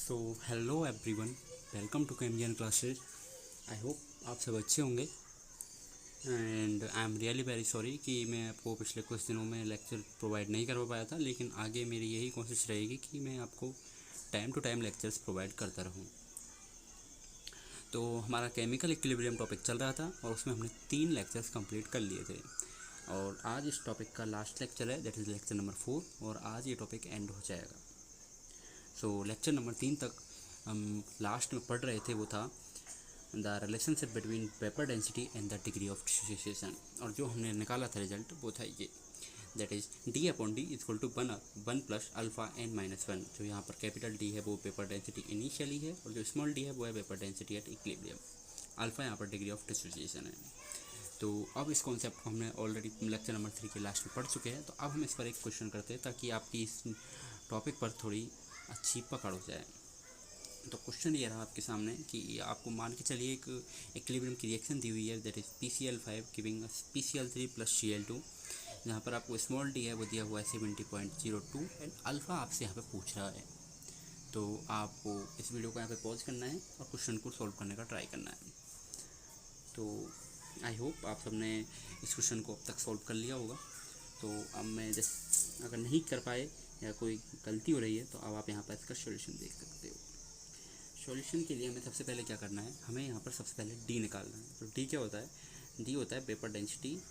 So hello everyone, welcome to ChemGN classes. I hope आप सब अच्छे होंगे and I am really very sorry कि मैं आपको पिछले कुछ दिनों में लेक्चर प्रोवाइड नहीं कर पाया था, लेकिन आगे मेरी यही कोशिश रहेगी कि मैं आपको time to time lectures provide करता रहूं। तो हमारा केमिकल इक्विलिब्रियम टॉपिक चल रहा था और उसमें हमने 3 लेक्चर्स कंप्लीट कर लिए थे और आज इस टॉपिक का लास्ट लेक्चर है, दैट इज़ लेक्चर नंबर 4 और आज ये टॉपिक एंड हो जाएगा। सो लेक्चर नंबर 3 तक हम लास्ट में पढ़ रहे थे, वो था the relationship between vapour density and the degree of dissociation, और जो हमने निकाला था रिजल्ट वो था ये, that is D upon D equal to one plus alpha n minus one. जो यहाँ पर कैपिटल डी है वो वेपर डेंसिटी इनिशियली है और जो स्मॉल डी है वो है vapour density at equilibrium. Alpha यहाँ पर डिग्री ऑफ डिसोसिएशन है। तो अब इस कॉन्सेप्ट को हमने ऑलरेडी लेक्चर नंबर 3 के लास्ट में पढ़ चुके हैं, तो अब हम इस पर एक क्वेश्चन करते हैं ताकि आपकी इस टॉपिक पर थोड़ी अच्छी पकड़ हो जाए। तो क्वेश्चन ये रहा आपके सामने कि आपको मान के चलिए एक इक्विलिब्रियम की रिएक्शन दी हुई है, that is PCl5 giving PCl3 plus Cl2, जहाँ पर आपको स्मॉल डी है वो दिया हुआ है 70.02 एंड अल्फ़ा आपसे यहाँ पे पूछ रहा है। तो आपको इस वीडियो को यहाँ पे पॉज करना है और क्वेश्चन को सॉल्व करने का ट्राई करना है। तो आई होप आप सबने इस क्वेश्चन को अब तक सॉल्व कर लिया होगा। तो अब मैं जस्ट अगर नहीं कर पाए या कोई गलती हो रही है तो अब आप यहाँ पर इसका सॉल्यूशन देख सकते हो। सॉल्यूशन के लिए हमें सबसे पहले क्या करना है, हमें यहाँ पर सबसे पहले डी निकालना है। तो डी क्या होता है? डी होता है वेपर डेंसिटी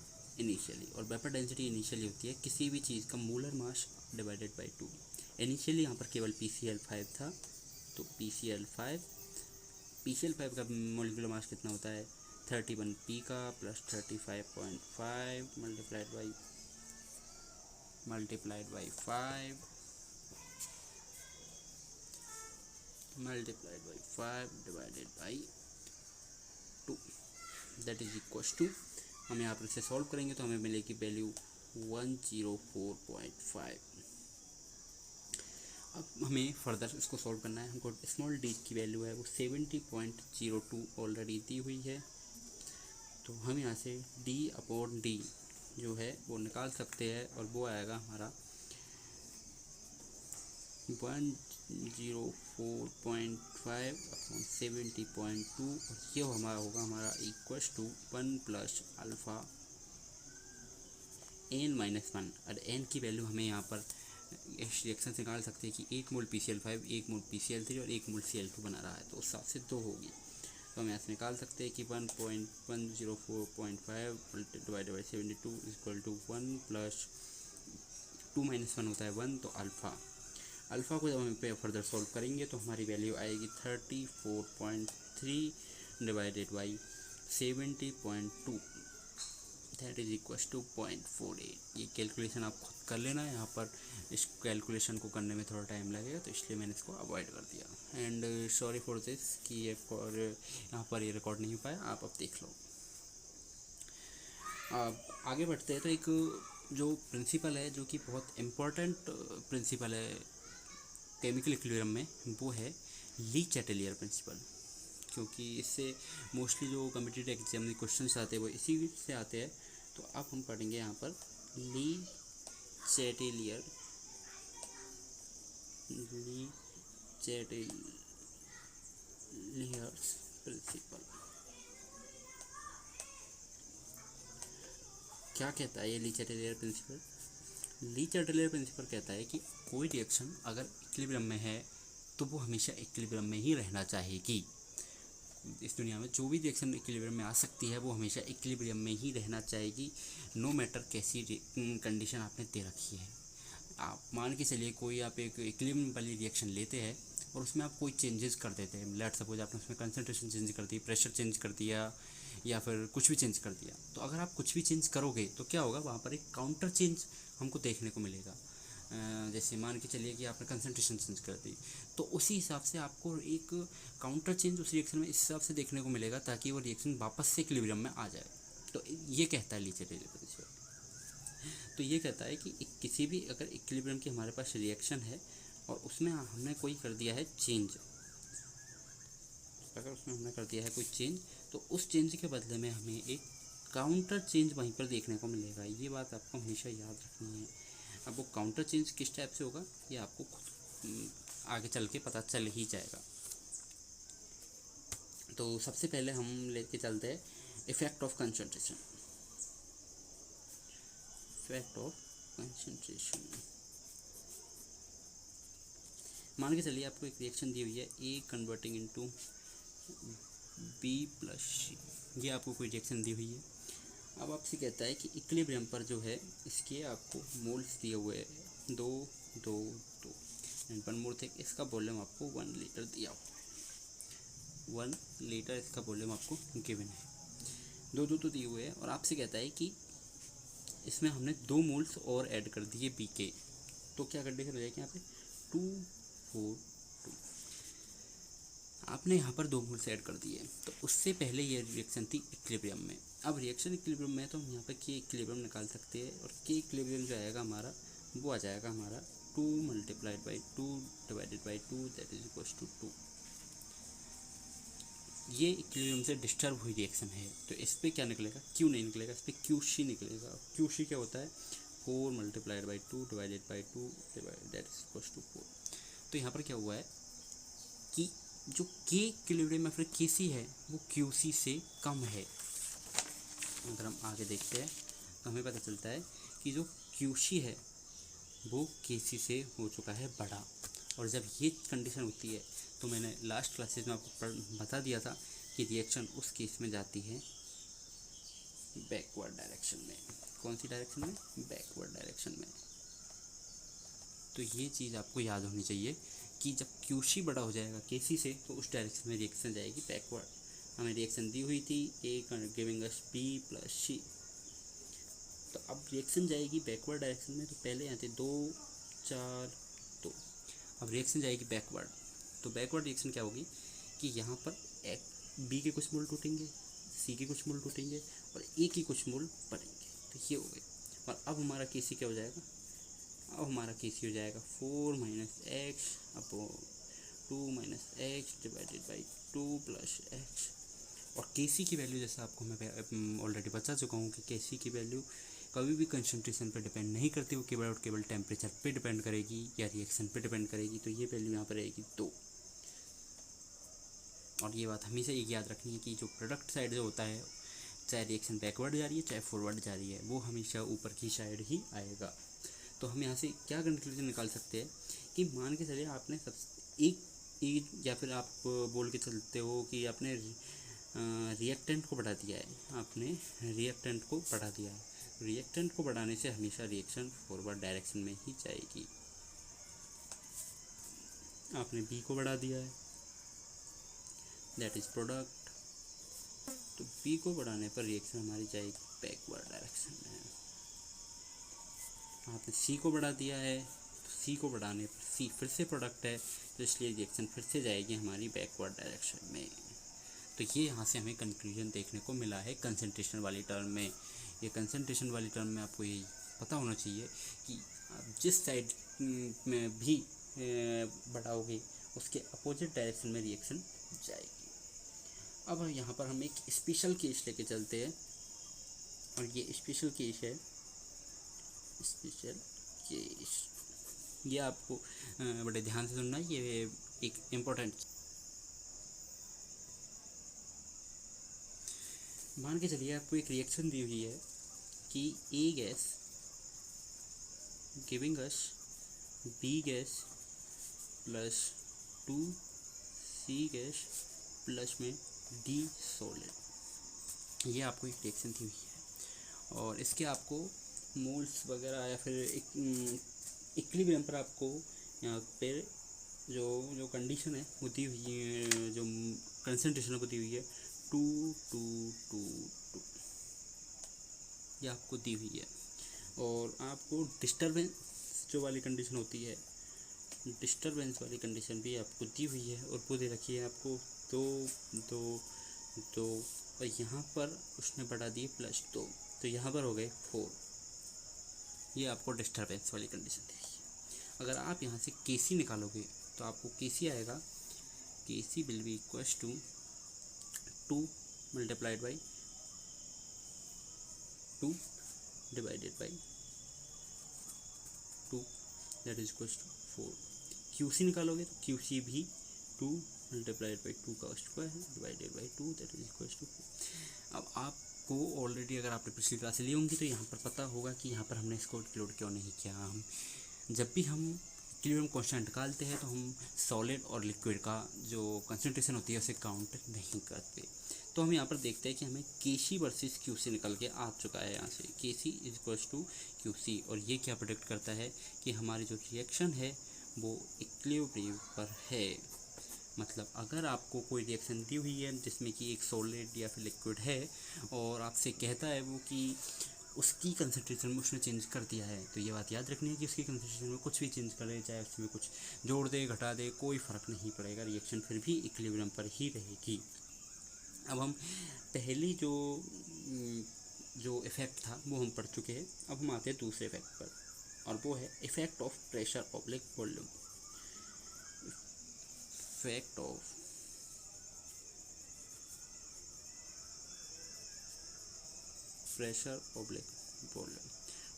इनिशियली, और वेपर डेंसिटी इनिशियली होती है किसी भी चीज़ का molar mass divided by 2। Initially यहाँ पर केवल PCl5 था, तो PCl5 का मोलिकुलर मास कितना होता है? 31P का plus 35.5 multiplied by 5 divided by 2, that is equal to, हम यहाँ पर इसे सॉल्व करेंगे तो हमें मिलेगी वैल्यू 104.5। अब हमें फर्दर इसको सॉल्व करना है। हमको स्मॉल डी की वैल्यू है वो 70.02 ऑलरेडी दी हुई है, तो हम यहाँ से डी अपॉन डी जो है वो निकाल सकते हैं और वो आएगा हमारा 104.5 अपॉन 70.2, और ये हमारा होगा हमारा equals to 1 plus alpha n minus 1। और n की वैल्यू हमें यहाँ पर इस रिएक्शन से निकाल सकते हैं कि 1 मोल PCl5, 1 मोल PCl3 और 1 मोल Cl2 बना रहा है, तो उस हिसाब से 2 होगी। तो हम यहाँ से निकाल सकते हैं कि 1.104.5 divided by 72 equal to 1 plus 2 minus 1 होता है 1, तो अल्फ़ा को जब हम पे फर्दर सॉल्व करेंगे तो हमारी वैल्यू आएगी 34.3 divided by 70.2, that is equal to 0.48। ये कैलकुलेशन आप खुद कर लेना, यहाँ पर इस कैलकुलेशन को करने में थोड़ा टाइम लगेगा, तो इसलिए मैंने इसको अवॉइड कर दिया एंड सॉरी फॉर दिस कि ये यहाँ पर ये रिकॉर्ड नहीं हो पाया, आप अब देख लो। अब आगे बढ़ते हैं। तो एक जो प्रिंसिपल है जो कि बहुत इम्पोर्टेंट प्रिंसिपल है केमिकल इक्विलिब्रियम में, वो है ली चैटेलियर प्रिंसिपल, क्योंकि इससे मोस्टली जो कम्पिटिटिव एग्जाम में क्वेश्चन आते हैं वो इसी से आते हैं। तो अब हम पढ़ेंगे यहाँ पर ली चैटेलियर प्रिंसिपल। क्या कहता है ये ली चैटेलियर प्रिंसिपल? ली चैटेलियर प्रिंसिपल कहता है कि कोई रिएक्शन अगर इक्विलिब्रियम में है तो वो हमेशा इक्विलिब्रियम में ही रहना चाहिए। इस दुनिया में जो भी रिएक्शन इक्विलिब्रियम में आ सकती है वो हमेशा इक्विलिब्रियम में ही रहना चाहिए, नो मैटर कैसी कंडीशन आपने दे रखी है। आप मान के चलिए कोई आप एक इक्विलिब्रियम वाली रिएक्शन लेते हैं और उसमें आप कोई चेंजेस कर देते हैं, लेट सपोज आपने उसमें कंसंट्रेशन चेंज कर दी, प्रेशर चेंज कर दिया या फिर कुछ भी चेंज कर दिया, तो अगर आप कुछ भी चेंज करोगे तो क्या होगा, वहाँ पर एक काउंटर चेंज हमको देखने को मिलेगा। जैसे मान के चलिए कि आपने कंसंट्रेशन चेंज कर दी, तो उसी हिसाब से आपको एक काउंटर चेंज उस रिएक्शन में इस हिसाब से देखने को मिलेगा ताकि वो रिएक्शन वापस से इक्विलिब्रियम में आ जाए। तो ये कहता है ली चैटेलियर प्रिंसिपल। तो ये कहता है कि किसी भी अगर इक्विलिब्रियम की हमारे पास रिएक्शन है और उसमें हमने कोई कर दिया है चेंज, अगर उसमें हमने कर दिया है कोई चेंज, तो उस चेंज के बदले में हमें एक काउंटर चेंज वहीं पर देखने को मिलेगा। ये बात आपको हमेशा याद रखनी है। अब वो काउंटर चेंज किस टाइप से होगा ये आपको खुद आगे चल के पता चल ही जाएगा। तो सबसे पहले हम लेके चलते हैं effect of concentration. Effect of concentration, मान के चलिए आपको एक रिएक्शन दी हुई है ए कन्वर्टिंग इनटू बी प्लस सी, ये आपको कोई रिएक्शन दी हुई है। अब आपसे कहता है कि इक्विलिब्रियम पर जो है इसके आपको मोल्स दिए हुए हैं 2 2 2 एंड 1 मोल थे। इसका वॉल्यूम आपको 1 लीटर दिया हुआ है, 1 लीटर इसका वॉल्यूम आपको गिवन है। 2 2 तो दिए हुए हैं और आपसे कहता है कि इसमें हमने 2 मोल्स और ऐड कर दिए बी के, तो क्या कंडीशन हो जाएगी यहाँ पे 2 4 2। आपने यहाँ पर 2 मोल्स ऐड कर दिए, तो उससे पहले ये रिएक्शन थी इक्विलिब्रियम में। अब रिएक्शन इक्विलिब्रियम में तो हम यहाँ पे के इक्विलिब्रियम निकाल सकते हैं और के इक्विलिब्रियम जो आएगा हमारा वो आ जाएगा हमारा 2 × 2 / 2 दैट इज इक्वल टू 2। ये इक्विलिब्रियम से डिस्टर्ब हुई रिएक्शन है, तो इस पर क्या निकलेगा, क्यू नहीं निकलेगा, इस पर क्यू सी निकलेगा। क्यू सी क्या होता है 4 × 2 / 2 दैट इज इक्वल टू 4। तो यहाँ पर क्या हुआ है कि जो के इक्विलिब्रियम या फिर के सी है वो क्यू सी से कम है। अगर हम आगे देखते हैं तो हमें पता चलता है कि जो क्यू सी है वो के सी से हो चुका है बड़ा। और जब ये कंडीशन होती है तो मैंने लास्ट क्लासेस में आपको बता दिया था कि रिएक्शन उस केस में जाती है बैकवर्ड डायरेक्शन में। कौन सी डायरेक्शन में, बैकवर्ड डायरेक्शन में। तो ये चीज़ आपको याद होनी चाहिए कि जब क्यू सी बड़ा हो जाएगा के सी से तो उस डायरेक्शन में रिएक्शन जाएगी बैकवर्ड। हमें रिएक्शन दी हुई थी ए गिविंग अस बी प्लस सी, तो अब रिएक्शन जाएगी बैकवर्ड डायरेक्शन में। तो पहले यहाँ थे 2 4 2, अब रिएक्शन जाएगी बैकवर्ड। तो बैकवर्ड रिएक्शन क्या होगी कि यहाँ पर बी के कुछ मोल टूटेंगे, सी के कुछ मोल टूटेंगे और ए के कुछ मोल पड़ेंगे, तो ये हो गई। और अब हमारा के सी क्या हो जाएगा, अब हमारा के सी हो जाएगा 4 - x अपॉन 2 - x / 2 + x। और के सी की वैल्यू जैसा आपको मैं ऑलरेडी बता चुका हूँ कि के सी की वैल्यू कभी भी कंसंट्रेशन पर डिपेंड नहीं करती, वो केवल और केवल टेम्परेचर पे डिपेंड करेगी या रिएक्शन पे डिपेंड करेगी। तो ये वैल्यू यहाँ पर रहेगी 2। और ये बात हमेशा एक याद रखनी है कि जो प्रोडक्ट साइड जो होता है, चाहे रिएक्शन बैकवर्ड जा रही है चाहे फॉरवर्ड जा रही है, वो हमेशा ऊपर की साइड ही आएगा। तो हम यहाँ से क्या कंक्लूजन निकाल सकते हैं कि मान के चलिए आपने सब एक या फिर आप बोल के चलते हो कि आपने रिएक्टेंट को बढ़ा दिया है, आपने रिएक्टेंट को बढ़ा दिया है। रिएक्टेंट को बढ़ाने से हमेशा रिएक्शन फॉरवर्ड डायरेक्शन में ही जाएगी। आपने बी को बढ़ा दिया है दैट इज प्रोडक्ट, तो बी को बढ़ाने पर रिएक्शन हमारी जाएगी बैकवर्ड डायरेक्शन में। आपने सी को बढ़ा दिया है, तो सी को बढ़ाने पर सी फिर से प्रोडक्ट है, तो इसलिए रिएक्शन फिर से जाएगी हमारी बैकवर्ड डायरेक्शन में। तो ये यहाँ से हमें कंक्लूजन देखने को मिला है कंसंट्रेशन वाली टर्म में। ये कंसंट्रेशन वाली टर्म में आपको ये पता होना चाहिए कि आप जिस साइड में भी बढ़ाओगे उसके अपोजिट डायरेक्शन में रिएक्शन जाएगी। अब यहाँ पर हम एक स्पेशल केस लेके चलते हैं और ये स्पेशल केस है, स्पेशल केस ये आपको बड़े ध्यान से सुनना है, ये एक इम्पोर्टेंट। मान के चलिए आपको एक रिएक्शन दी हुई है कि A gas giving us B gas plus 2 C gas plus में डी सॉलिड। ये आपको एक रिएक्शन दी हुई है और इसके आपको मोल्स वगैरह या फिर इक्विलिब्रियम पर आपको यहाँ पर जो कंडीशन है वो दी हुई है, जो कंसंट्रेशन को दी हुई है 2 2 2 2, ये आपको दी हुई है। और आपको डिस्टर्बेंस जो वाली कंडीशन होती है, डिस्टर्बेंस वाली कंडीशन भी आपको दी हुई है और वो दे रखी है आपको 2 2 2 और यहाँ पर उसने बढ़ा दिए +2, तो यहाँ पर हो गए 4। ये आपको डिस्टर्बेंस वाली कंडीशन दी है। अगर आप यहाँ से के सी निकालोगे तो आपको के सी आएगा, K C will be equals to 2 × 2 / 2 that is equals to 4। Q C निकालोगे तो क्यू सी भी 2 मल्टीप्लाइड बाई 2 का स्क्वायर है divided by 2 that is equal to. अब आपको ऑलरेडी अगर आपने पिछली क्लास ली होंगी तो यहाँ पर पता होगा कि यहाँ पर हमने इसको इंक्लूड क्यों नहीं किया। हम जब भी हम इक्विलिब्रियम कांस्टेंट निकालते हैं तो हम सॉलिड और लिक्विड का जो कंसंट्रेशन होती है उसे काउंट नहीं करते। तो हम यहाँ पर देखते हैं कि हमें केसी वर्सेस क्यूसी निकल के आ चुका है। यहाँ से केसी इज इक्वल्स टू क्यूसी, और ये क्या प्रेडिक्ट करता है कि हमारी जो रिएक्शन है वो इक्विलिब्रियम पर है। मतलब अगर आपको कोई रिएक्शन दी हुई है जिसमें कि एक सॉलिड या फिर लिक्विड है और आपसे कहता है वो कि उसकी कंसंट्रेशन में उसने चेंज कर दिया है, तो ये बात याद रखनी है कि उसकी कंसंट्रेशन में कुछ भी चेंज करे, चाहे उसमें कुछ जोड़ दे घटा दे, कोई फ़र्क नहीं पड़ेगा, रिएक्शन फिर भी इक्विलिब्रियम पर ही रहेगी। अब हम पहली जो इफ़ेक्ट था वो हम पढ़ चुके हैं। अब हम आते हैं दूसरे इफेक्ट पर, और वो है effect of pressure oblique volume. Effect of pressure oblique volume.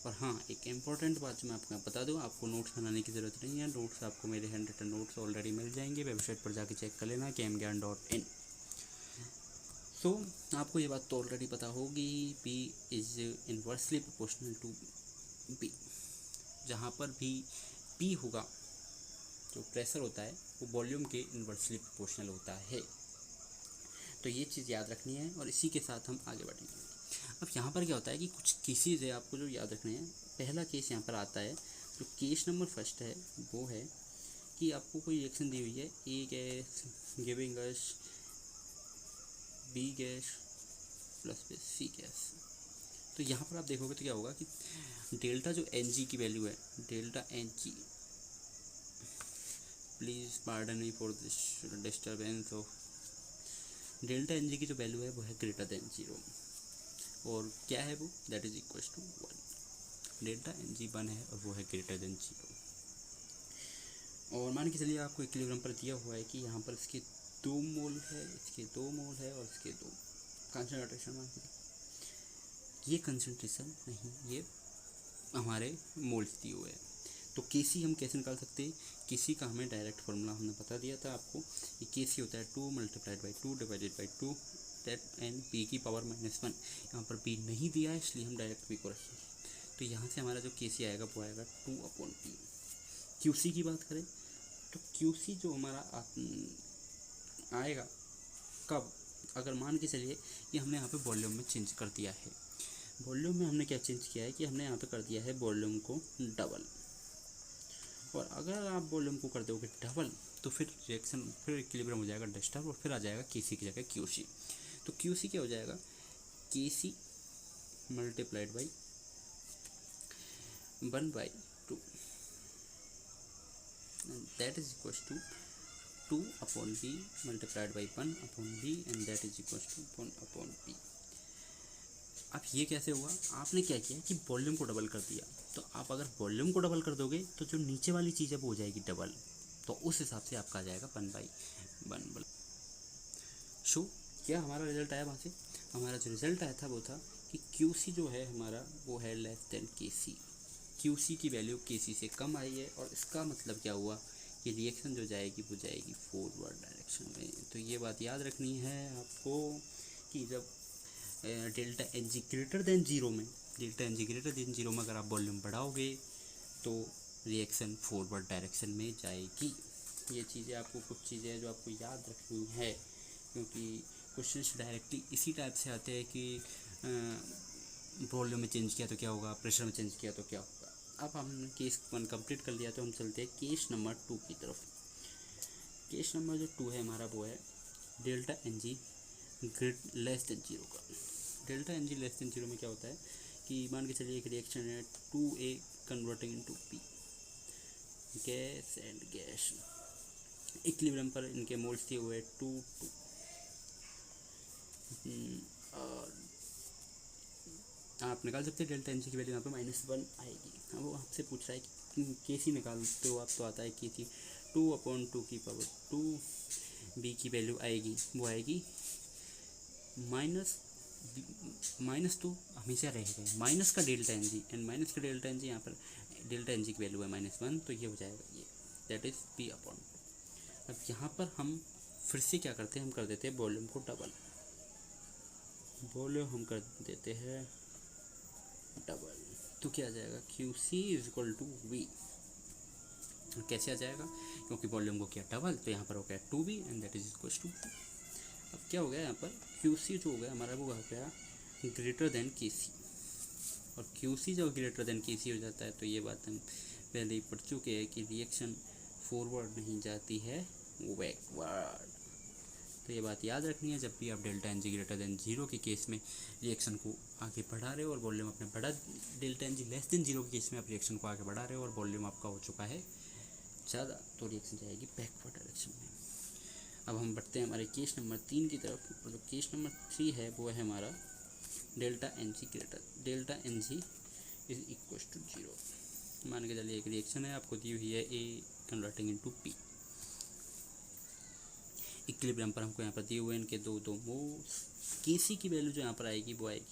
और हाँ, एक इम्पॉर्टेंट बात जो मैं आपको बता दूँ, आपको नोट्स बनाने की ज़रूरत नहीं है। नोट्स आपको मेरे हैंड रिटन नोट्स ऑलरेडी मिल जाएंगे, वेबसाइट पर जाके चेक कर लेना kmgyan.in। सो आपको ये बात तो ऑलरेडी पता होगी, P is inversely proportional to B। जहाँ पर भी P होगा, जो प्रेशर होता है वो वॉल्यूम के इन्वर्सली प्रोपोर्शनल होता है। तो ये चीज़ याद रखनी है और इसी के साथ हम आगे बढ़ेंगे। अब यहाँ पर क्या होता है कि कुछ केसेस है आपको जो याद रखने हैं। पहला केस यहाँ पर आता है, जो केस नंबर फर्स्ट है वो है कि आपको कोई रिएक्शन दी हुई है, A gas giving us B gas plus पे सी गैस। तो यहाँ पर आप देखोगे तो क्या होगा कि डेल्टा जो एन जी की वैल्यू है, delta N G, please pardon me for this disturbance of, delta N G की जो वैल्यू है वो है ग्रेटर देन 0, और क्या है वो, that is equal to 1। Delta N g 1 है और वो है ग्रेटर देन 0। और मान के चलिए आपको इक्विलिब्रियम पर दिया हुआ है कि यहाँ पर इसके 2 मोल है, इसके 2 मोल है और इसके 2 कंसंट्रेशन। मान के ये कंसंट्रेशन नहीं, ये हमारे मोल्स दिए हुए हैं। तो केसी हम कैसे निकाल सकते हैं? केसी का हमें डायरेक्ट फार्मूला हमने बता दिया था आपको, ये केसी होता है 2 multiplied by 2 divided by 2 that n P की पावर -1। यहाँ पर पी नहीं दिया है इसलिए हम डायरेक्ट पी को रखेंगे। तो यहाँ से हमारा जो केसी आएगा वो आएगा 2/p। क्यूसी की बात करें तो क्यूसी जो हमारा आएगा कब, अगर मान के चलिए कि हमने यहाँ पे वॉल्यूम में चेंज कर दिया है। वॉल्यूम में हमने क्या चेंज किया है कि हमने यहाँ पे कर दिया है वॉल्यूम को डबल, और अगर आप वॉल्यूम को कर दोगे डबल तो फिर रिएक्शन फिर इक्विलिब्रियम हो जाएगा डिस्टर्ब, और फिर आ जाएगा केसी की जगह क्यूसी। तो क्यूसी क्या हो जाएगा, K C multiplied by 1/2 that is equal to 2/b multiplied by 1/b and that is equal to 1/p। अब ये कैसे हुआ, आपने क्या किया कि वॉल्यूम को डबल कर दिया। तो आप अगर वॉल्यूम को डबल कर दोगे तो जो नीचे वाली चीज़ है वो हो जाएगी डबल, तो उस हिसाब से आपका आ जाएगा 1/1। सो क्या हमारा रिजल्ट आया वहाँ से? हमारा जो रिजल्ट आया था वो था कि QC जो है हमारा वो है लेस देन KC। QC की वैल्यू KC से कम आई है, और इसका मतलब क्या हुआ कि रिएक्शन जो जाएगी वो जाएगी फॉरवर्ड डायरेक्शन में। तो ये बात याद रखनी है आपको कि जब delta N G greater than 0 में, delta N G greater than 0 में अगर आप वॉल्यूम बढ़ाओगे तो रिएक्शन फॉरवर्ड डायरेक्शन में जाएगी। ये चीज़ें आपको, कुछ चीज़ें हैं जो आपको याद रखनी है, क्योंकि क्वेश्चंस डायरेक्टली इसी टाइप से आते हैं कि वॉल्यूम में चेंज किया तो क्या होगा, प्रेशर में चेंज किया तो क्या होगा। अब हमने केस 1 कंप्लीट कर लिया तो हम चलते हैं केस नंबर 2 की तरफ। केस नंबर जो 2 है हमारा वो है delta N G less than 0 का। Delta N G less than 0 में क्या होता है कि मान के चलिए एक रिएक्शन है 2A converting into P, gas and gas. Equilibrium पर इनके मोल्स दिए हुए 2 2, और आप निकाल सकते हैं डेल्टा एन जी की वैल्यू यहाँ पे -1 आएगी। अब वो आपसे पूछ रहा है कि केसी निकालते हो आप, तो आता है केसी 2/2 की पावर 2B की वैल्यू आएगी, वो आएगी माइनस तो हमेशा रहेगा, माइनस का delta N G, and minus का डेल्टा एन जी, यहाँ पर डेल्टा एन जी की वैल्यू है -1, तो ये हो जाएगा ये। That is P upon. अब यहाँ पर हम फिर से क्या करते हैं, हम कर देते हैं वॉल्यूम को डबल, वॉल्यूम हम कर देते हैं डबल, तो क्या आ जाएगा Q C is equal to V. कैसे आ जाएगा, क्योंकि वॉल्यूम को किया डबल तो यहाँ पर हो गया 2v and that is equal to. अब क्या हो गया यहाँ पर QC जो हो गया हमारा वो हो गया ग्रेटर देन KC, और QC जब ग्रेटर देन KC हो जाता है तो ये बात हम पहले ही पढ़ चुके हैं कि रिएक्शन फॉरवर्ड नहीं जाती है बैकवर्ड। तो ये बात याद रखनी है, जब भी आप delta N G greater than zero के केस में रिएक्शन को आगे बढ़ा रहे हो और वॉल्यूम अपने बड़ा, delta N G less than zero के केस में आप रिएक्शन को आगे बढ़ा रहे हो और वॉल्यूम आपका हो चुका है ज़्यादा, तो रिएक्शन जाएगी बैकवर्ड डायरेक्शन में। अब हम बढ़ते हैं हमारे केस नंबर 3 की तरफ, और जो केस नंबर 3 है वो है हमारा delta N G is equal to 0। मान के चलिए एक रिएक्शन है आपको दी हुई है A converting into P, equilibrium पर हमको यहाँ पर दिए हुए हैं इनके दो मोल्स। KC की वैल्यू जो यहाँ पर आएगी वो आएगी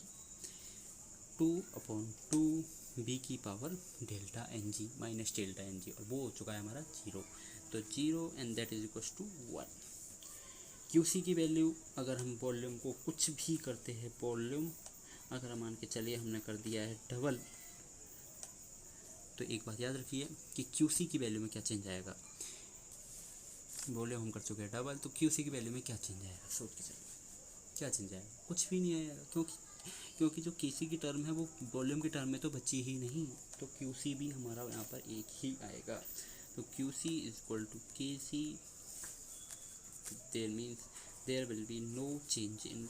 2/2 B की power delta N G minus delta N G, और वो हो चुका है हमारा 0, तो 0 and that is equal to 1। QC की वैल्यू अगर हम वॉल्यूम को कुछ भी करते हैं, वॉल्यूम अगर हम मान के चलिए हमने कर दिया है डबल, तो एक बात याद रखिए कि QC की वैल्यू में क्या चेंज आएगा, वॉल्यूम हम कर चुके हैं डबल, तो QC की वैल्यू में क्या चेंज आएगा, सोच के चलिए क्या चेंज आएगा, कुछ भी नहीं आएगा, क्योंकि जो KC की टर्म है वो वॉल्यूम की टर्म में तो बची ही नहीं, तो QC भी हमारा यहाँ पर एक ही आएगा। तो QC is equal to KC, there means there will be no change in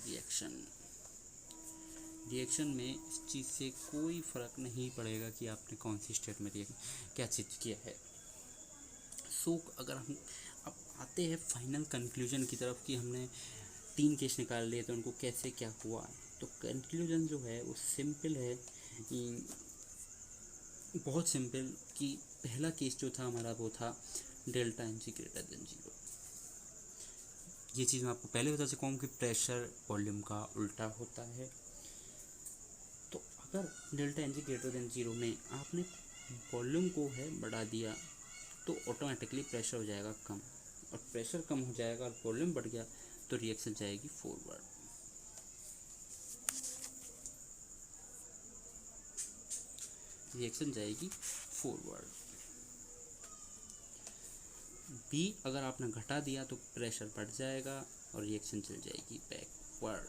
reaction में इस चीज़ से कोई फ़र्क नहीं पड़ेगा कि आपने कौन सी स्टेट में क्या चीज़ किया है। सो अगर हम अब आते हैं फाइनल कंक्लूजन की तरफ कि हमने 3 केस निकाल लिए तो उनको कैसे क्या हुआ, तो कंक्लूजन जो है वो सिंपल है, बहुत सिंपल, कि पहला केस जो था हमारा वो था delta N G greater than 0। ये चीज़ मैं आपको पहले बता चुका हूँ कि प्रेशर वॉल्यूम का उल्टा होता है। तो अगर delta N G greater than 0 में आपने वॉल्यूम को है बढ़ा दिया तो ऑटोमेटिकली प्रेशर हो जाएगा कम, और प्रेशर कम हो जाएगा और वॉल्यूम बढ़ गया तो रिएक्शन जाएगी फॉरवर्ड। रिएक्शन जाएगी फॉरवर्ड। B अगर आपने घटा दिया तो प्रेशर बढ़ जाएगा और रिएक्शन चल जाएगी बैकवर्ड।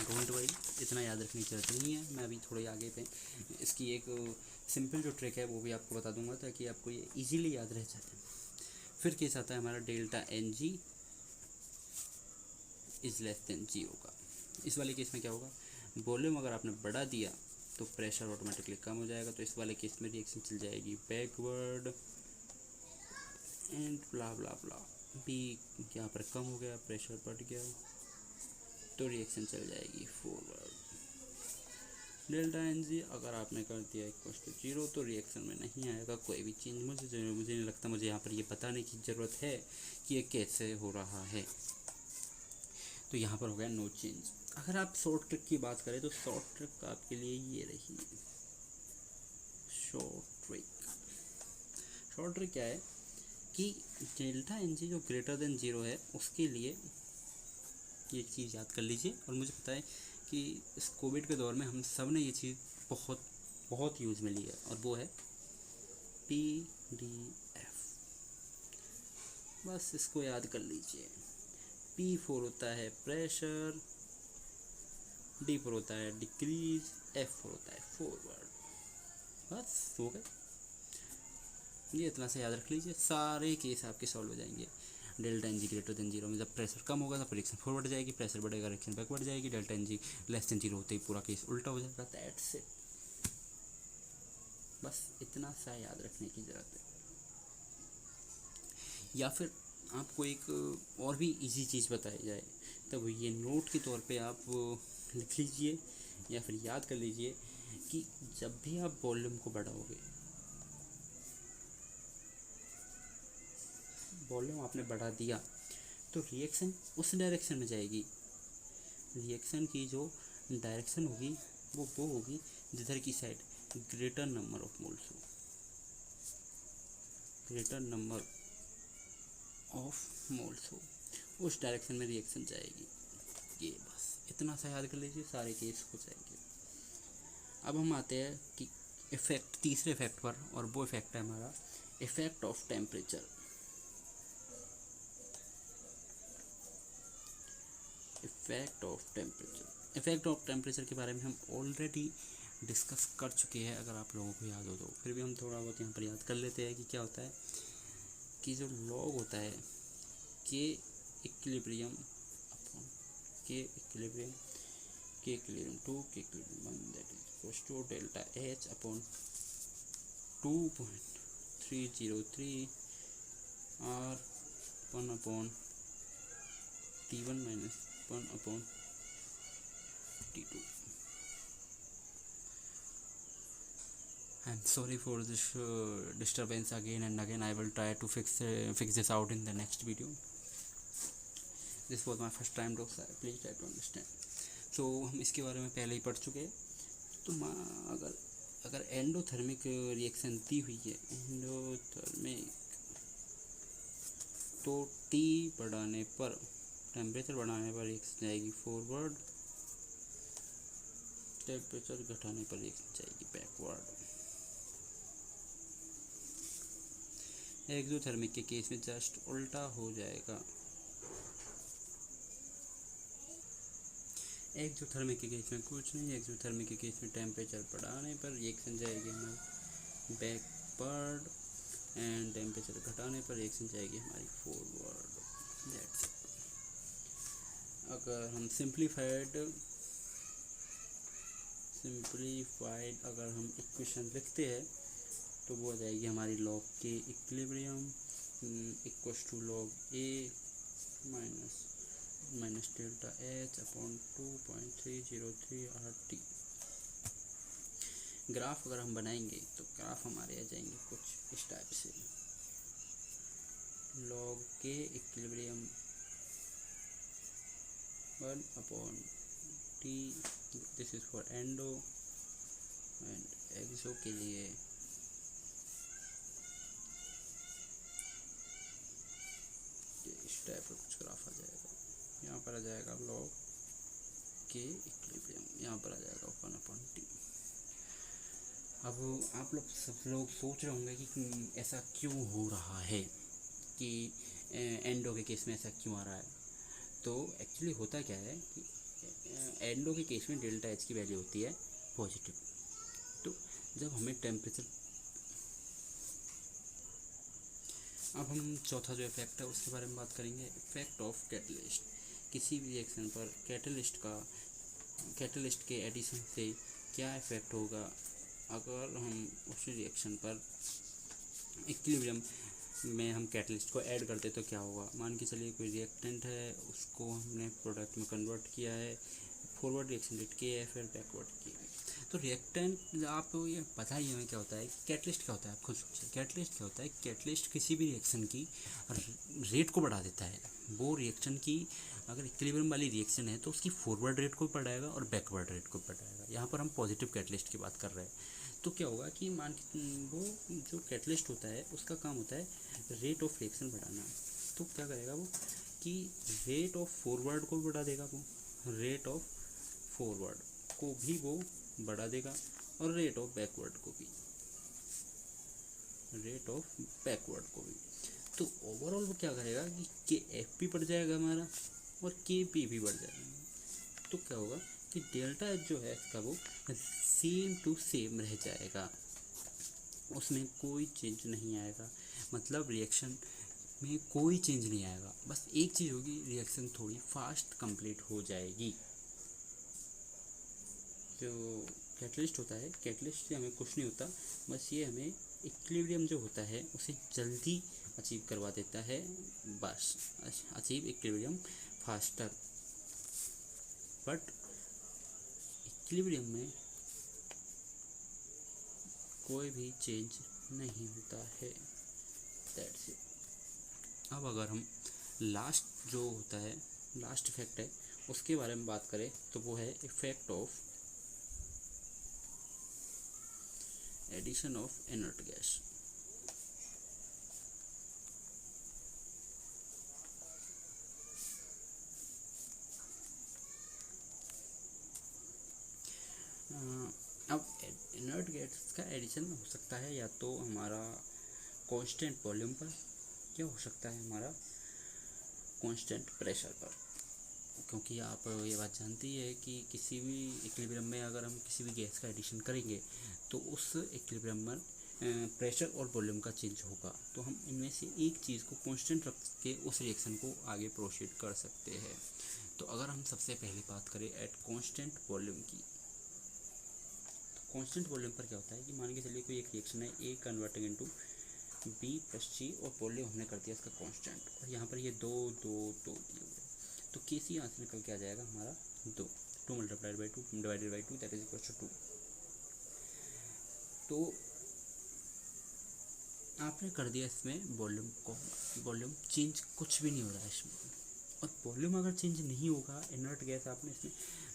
डोंट वरी, इतना याद रखने की जरूरत नहीं है, मैं अभी थोड़े आगे पे इसकी एक सिंपल जो ट्रिक है वो भी आपको बता दूंगा ताकि आपको ये इजीली याद रह जाए। फिर केस आता है हमारा delta N G is less than 0 का। इस वाले केस में क्या होगा, वॉल्यूम अगर आपने बढ़ा दिया तो प्रेशर ऑटोमेटिकली कम हो जाएगा, तो इस वाले केस में रिएक्शन चल जाएगी backward and blah blah blah. बी यहाँ पर कम हो गया, प्रेशर बढ़ गया तो रिएक्शन चल जाएगी फॉरवर्ड। डेल्टा एन जी अगर आपने कर दिया इक्वल टू 0 तो रिएक्शन में नहीं आएगा कोई भी चेंज। मुझे नहीं लगता मुझे यहाँ पर ये बताने की ज़रूरत है कि ये कैसे हो रहा है, तो यहाँ पर हो गया नो चेंज। अगर आप शॉर्ट ट्रिक की बात करें तो शॉर्ट ट्रिक आपके लिए ये रही। शॉर्ट ट्रिक क्या है कि डेल्टा एन जी जो ग्रेटर देन 0 है उसके लिए ये चीज़ याद कर लीजिए, और मुझे पता है कि इस कोविड के दौर में हम सब ने ये चीज़ बहुत बहुत यूज़ में ली है, और वो है PDF। बस इसको याद कर लीजिए। P4 होता है प्रेशर, D4 होता है डिक्रीज, F4 होता है फॉरवर्ड। बस हो गए, ये इतना से याद रख लीजिए, सारे केस आपके सॉल्व हो जाएंगे। Delta N G greater than 0 में जब प्रेशर कम होगा तो रिएक्शन फॉरवर्ड जाएगी, प्रेशर बढ़ेगा रिएक्शन बैकवर्ड जाएगी, delta N G less than 0 होते ही पूरा केस उल्टा हो जाएगा। दैट्स इट, बस इतना सा याद रखने की ज़रूरत है। या फिर आपको एक और भी इजी चीज़ बताई जाए तब ये नोट के तौर पे आप लिख लीजिए या फिर याद कर लीजिए कि जब भी आप वॉल्यूम को बढ़ाओगे, वॉल्यूम आपने बढ़ा दिया तो रिएक्शन उस डायरेक्शन में जाएगी। रिएक्शन की जो डायरेक्शन होगी वो होगी जिधर की side greater number of moles हो। ग्रेटर नंबर ऑफ मोल्स हो, उस डायरेक्शन में रिएक्शन जाएगी। ये बस इतना सा याद कर लीजिए, सारे केस हो जाएंगे। अब हम आते हैं कि इफेक्ट, तीसरे इफेक्ट पर, और वो इफेक्ट है हमारा effect of temperature. Effect of temperature, effect of temperature के बारे में हम ऑलरेडी डिस्कस कर चुके हैं, अगर आप लोगों को याद हो तो। फिर भी हम थोड़ा बहुत यहाँ पर याद कर लेते हैं कि क्या होता है कि जो लॉग होता है K equilibrium upon K equilibrium, K equilibrium two K equilibrium 1, that is equals to delta H upon 2.303 R 1 upon T1 minus 1 upon T2। I'm sorry for this disturbance again and again. I will try to fix this out in the next video. This was my first time, dogs. Please try to understand. So हम इसके बारे में पहले ही पढ़ चुके हैं। तो अगर एंडोथर्मिक रिएक्शन दी हुई है, एंडोथर्मिक, तो T बढ़ाने पर, टेम्परेचर बढ़ाने पर रिएक्शन जाएगी फॉरवर्ड, टेम्परेचर घटाने पर रिएक्शन जाएगी बैकवर्ड। एक्सोथर्मिक के केस में जस्ट उल्टा हो जाएगा। एक्सोथर्मिक के केस में कुछ नहीं, एक्सोथर्मिक के केस में टेम्परेचर बढ़ाने पर रिएक्शन जाएगी हमारी बैकवर्ड, एंड टेम्परेचर घटाने पर रिएक्शन जाएगी हमारी फॉरवर्ड। That's it. अगर हम सिंप्लीफाइड अगर हम इक्वेशन लिखते हैं तो वो आ जाएगी हमारी log K equilibrium equals to log A minus delta H upon 2.303 R T. Graph अगर हम बनाएंगे तो ग्राफ हमारे आ जाएंगे कुछ इस टाइप से, log K equilibrium 1 upon T, this is for endo, and exo के लिए इस टाइप का कुछ ग्राफ आ जाएगा। यहाँ पर आ जाएगा लॉग के इक्विलिब्रियम, यहाँ पर आ जाएगा 1 अपॉन टी। अब आप लोग सब लोग सोच रहे होंगे कि ऐसा क्यों हो रहा है, कि एंडो के केस में ऐसा क्यों आ रहा है। तो एक्चुअली होता क्या है कि एंडो के केस में डेल्टा एच की वैल्यू होती है पॉजिटिव। तो जब हमें टेम्परेचर, अब हम चौथा जो इफेक्ट है उसके बारे में बात करेंगे, इफेक्ट ऑफ कैटलिस्ट। किसी भी रिएक्शन पर कैटलिस्ट के एडिशन से क्या इफेक्ट होगा। अगर हम उस रिएक्शन पर इक्विलिब्रियम में हम कैटलिस्ट को ऐड करते तो क्या होगा। मान के चलिए कोई रिएक्टेंट है, उसको हमने प्रोडक्ट में कन्वर्ट किया है, फॉरवर्ड रिएक्शन रेट किया है, फिर बैकवर्ड किया है। तो रिएक्टेंट, आपको ये पता ही हमें क्या होता है, कैटलिस्ट क्या होता है, आप खुद सोचिए। कैटलिस्ट क्या होता है, कैटलिस्ट किसी भी रिएक्शन की रेट को बढ़ा देता है। वो रिएक्शन की अगर इक्विलिब्रियम वाली रिएक्शन है तो उसकी फॉरवर्ड रेट को बढ़ाएगा और बैकवर्ड रेट को बढ़ाएगा। यहाँ पर हम पॉजिटिव कैटलिस्ट की बात कर रहे हैं। तो क्या होगा कि मान वो जो कैटलिस्ट होता है उसका काम होता है रेट ऑफ रिएक्शन बढ़ाना। तो क्या करेगा वो कि रेट ऑफ फॉरवर्ड को बढ़ा देगा, वो रेट ऑफ फॉरवर्ड को भी वो बढ़ा देगा, और रेट ऑफ बैकवर्ड को भी, तो ओवरऑल वो क्या करेगा कि के एफ भी बढ़ जाएगा हमारा और के पी भी बढ़ जाएगा। तो क्या होगा कि डेल्टा एच जो है इसका वो सेम टू सेम रह जाएगा, उसमें कोई चेंज नहीं आएगा। मतलब रिएक्शन में कोई चेंज नहीं आएगा, बस एक चीज़ होगी, रिएक्शन थोड़ी फास्ट कंप्लीट हो जाएगी। जो कैटलिस्ट होता है, कैटलिस्ट से हमें कुछ नहीं होता, बस ये हमें इक्विलिब्रियम जो होता है उसे जल्दी अचीव करवा देता है, बस achieve equilibrium faster. But equilibrium में कोई भी चेंज नहीं होता है। That's it. अब अगर हम लास्ट जो होता है, लास्ट इफेक्ट है, उसके बारे में बात करें तो वो है effect of addition of inert gas. इसका एडिशन हो सकता है या तो हमारा कांस्टेंट वॉल्यूम पर, या हो सकता है हमारा कांस्टेंट प्रेशर पर। क्योंकि आप ये बात जानती है कि किसी भी इक्विलिब्रियम में अगर हम किसी भी गैस का एडिशन करेंगे तो उस इक्विलिब्रियम में प्रेशर और वॉल्यूम का चेंज होगा। तो हम इनमें से एक चीज़ को कांस्टेंट रख के उस रिएक्शन को आगे प्रोसीड कर सकते हैं। तो अगर हम सबसे पहले बात करें एट कांस्टेंट वॉल्यूम की, तो कांस्टेंट वॉल्यूम पर क्या होता है कि मान के चलिए कोई एक रिएक्शन है ए कन्वर्टिंग इनटू बी प्लस सी और वॉल्यूम हमने कर दिया इसका कांस्टेंट, और यहाँ पर ये दो दो दो दिए हुए, तो के सी यहाँ से निकल के आ जाएगा हमारा 2 multiplied by 2 divided by 2 that is equal to 2। तो आपने कर दिया इसमें वॉल्यूम को, वॉल्यूम चेंज कुछ भी नहीं हो रहा है इसमें। और वॉल्यूम अगर चेंज नहीं होगा, इनर्ट गैस आपने इसमें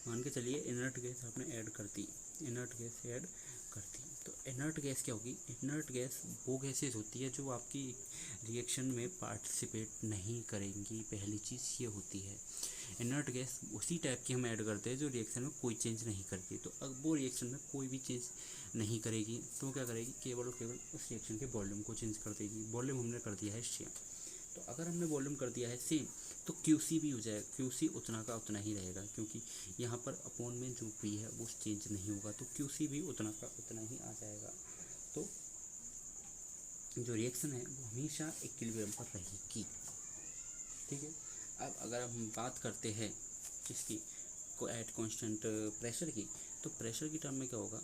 मान के चलिए इनर्ट गैस आपने ऐड कर दी, इनर्ट गैस ऐड कर दी, तो इनर्ट गैस क्या होगी? इनर्ट गैस वो गैसेज होती है जो आपकी रिएक्शन में पार्टिसिपेट नहीं करेंगी। पहली चीज़ ये होती है। इनर्ट गैस उसी टाइप की हम ऐड करते हैं जो रिएक्शन में कोई चेंज नहीं करती। तो अब वो रिएक्शन में कोई भी चेंज नहीं करेगी, तो क्या करेगी? केवल और केवल उस रिएक्शन के वॉल्यूम को चेंज कर देगी। वॉल्यूम हमने कर दिया है सेम, तो अगर हमने वॉल्यूम कर दिया है सेम तो QC भी हो जाएगा, QC उतना का उतना ही रहेगा, क्योंकि यहाँ पर अपॉन में जो P है वो चेंज नहीं होगा, तो QC भी उतना का उतना ही आ जाएगा। तो जो रिएक्शन है वो हमेशा इक्विलिब्रियम पर रहेगी। ठीक है। अब अगर हम बात करते हैं किसकी को एट कांस्टेंट प्रेशर की, तो प्रेशर की टर्म में क्या होगा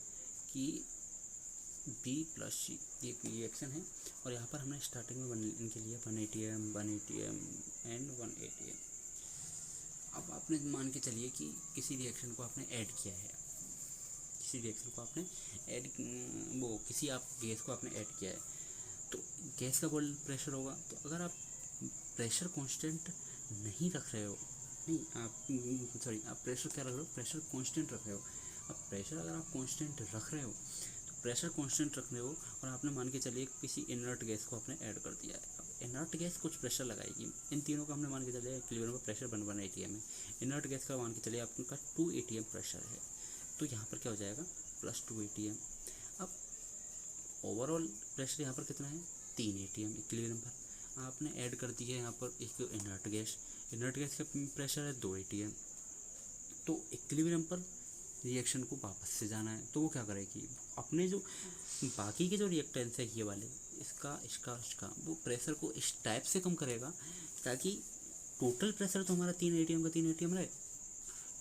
कि B प्लस सी ये रिएक्शन है, और यहाँ पर हमने स्टार्टिंग में इनके लिए 1 ATM 1 ATM एंड 1 ATM। अब आपने मान के चलिए कि किसी रिएक्शन को आपने ऐड किया है, किसी रिएक्शन को आपने ऐड वो किसी आप गैस को आपने ऐड किया है, तो गैस का ब्लड प्रेशर होगा। तो अगर आप प्रेशर कांस्टेंट नहीं रख रहे हो, नहीं आप सॉरी आप प्रेशर क्या रख रहे हो? प्रेशर कांस्टेंट रख रहे हो। अब प्रेशर अगर आप कांस्टेंट रख रहे हो, प्रेशर कांस्टेंट रख रहे हो और आपने मान के चलिए किसी इनर्ट गैस को आपने ऐड कर दिया है। अब इनर्ट गैस कुछ प्रेशर लगाएगी, इन तीनों का हमने मान के चलिए इक्विलिब्रियम का प्रेशर 1 ATM है। इनर्ट गैस का मान के चलिए आपका 2 ATM प्रेशर है, तो यहाँ पर क्या हो जाएगा? Plus 2 ATM। अब ओवरऑल प्रेशर यहाँ पर कितना है? 3 ATM इक्विलिब्रियम पर। आपने ऐड कर दी है यहाँ पर एक इनर्ट गैस, इनर्ट गैस का प्रेशर है 2 ATM। तो इक्विलिब्रियम पर रिएक्शन को वापस से जाना है, तो वो क्या करेगी? अपने जो बाकी के जो रिएक्टेंस है ये वाले, इसका वो प्रेशर को इस टाइप से कम करेगा ताकि टोटल प्रेशर तो हमारा 3 ATM का 3 ATM रहे,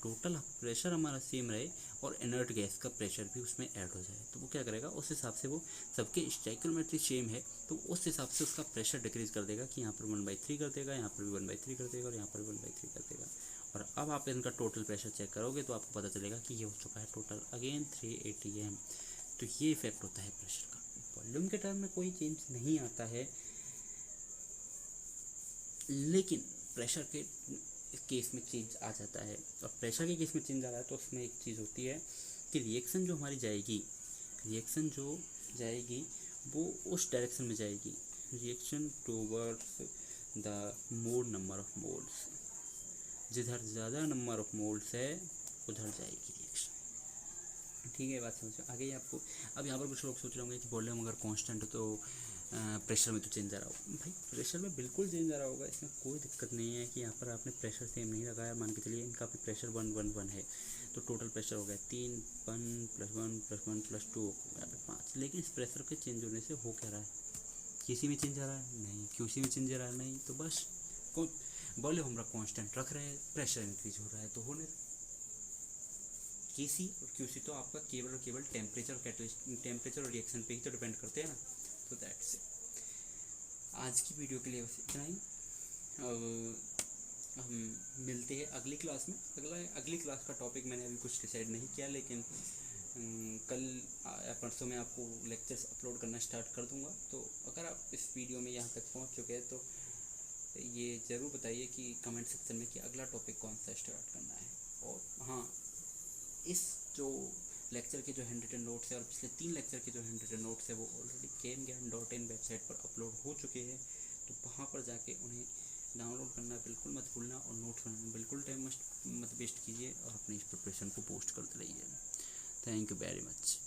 टोटल प्रेशर हमारा सेम रहे और इनर्ट गैस का प्रेशर भी उसमें ऐड हो जाए। तो वो क्या करेगा? उस हिसाब से वो सबके स्टोइकियोमेट्री सेम है, तो उस हिसाब से उसका प्रेशर डिक्रीज कर देगा कि यहाँ पर 1/3 कर देगा, यहाँ पर भी 1/3 कर देगा और यहाँ पर भी 1/3 कर देगा। और अब आप इनका टोटल प्रेशर चेक करोगे तो आपको पता चलेगा कि ये हो चुका है टोटल अगेन 3 ATM। तो ये इफेक्ट होता है प्रेशर का। वॉल्यूम के टर्म में कोई चेंज नहीं आता है, लेकिन प्रेशर के केस में चेंज आ जाता है। और प्रेशर के केस में चेंज आ रहा है तो उसमें एक चीज़ होती है कि रिएक्शन जो हमारी जाएगी, रिएक्शन जो जाएगी वो उस डायरेक्शन में जाएगी, reaction towards the more number of moles. जिधर ज़्यादा नंबर ऑफ मोल्स है उधर जाएगी रिएक्शन। ठीक है, बात समझो आ गई आपको। अब यहाँ पर कुछ लोग सोच रहे होंगे कि वॉल्यूम अगर कांस्टेंट हो तो प्रेशर में तो चेंज आ रहा हो। भाई प्रेशर में बिल्कुल चेंज आ रहा होगा, इसमें कोई दिक्कत नहीं है कि यहाँ पर आपने प्रेशर सेम नहीं रखा है। मान के चलिए इनका भी प्रेशर 1 है, तो टोटल प्रेशर हो गया 3 1 + 1 + 1 + 2 यहाँ पे 5। लेकिन इस प्रेशर के चेंज होने से हो क्या रहा है? किसी में चेंज आ रहा है? नहीं। QC में चेंज आ रहा है? नहीं। तो बस वॉल्यूम हमारा कांस्टेंट रख रहे हैं, प्रेशर इंक्रीज हो रहा है तो होने KC और QC तो आपका केवल और केवल टेम्परेचर और रिएक्शन पे ही तो डिपेंड करते हैं ना। तो दैट्स इट। आज की वीडियो के लिए बस इतना ही। हम मिलते हैं अगली क्लास में। अगली क्लास का टॉपिक मैंने अभी कुछ डिसाइड नहीं किया, लेकिन कल या परसों में आपको लेक्चर्स अपलोड करना स्टार्ट कर दूंगा। तो अगर आप इस वीडियो में यहाँ तक पहुँच चुके हैं तो ये ज़रूर बताइए कि कमेंट सेक्शन में कि अगला टॉपिक कौन सा स्टार्ट करना है। और हाँ, इस जो लेक्चर के जो हैंडरिटन नोट्स है और पिछले 3 लेक्चर के जो हैंडरिटन नोट्स है वो ऑलरेडी KMGyan.in वेबसाइट पर अपलोड हो चुके हैं, तो वहाँ पर जाके उन्हें डाउनलोड करना बिल्कुल मत भूलना और नोट्स बनाना बिल्कुल टाइम मत वेस्ट कीजिए और अपनी इस प्रिपरेशन को पोस्ट करते रहिए। Thank you very much.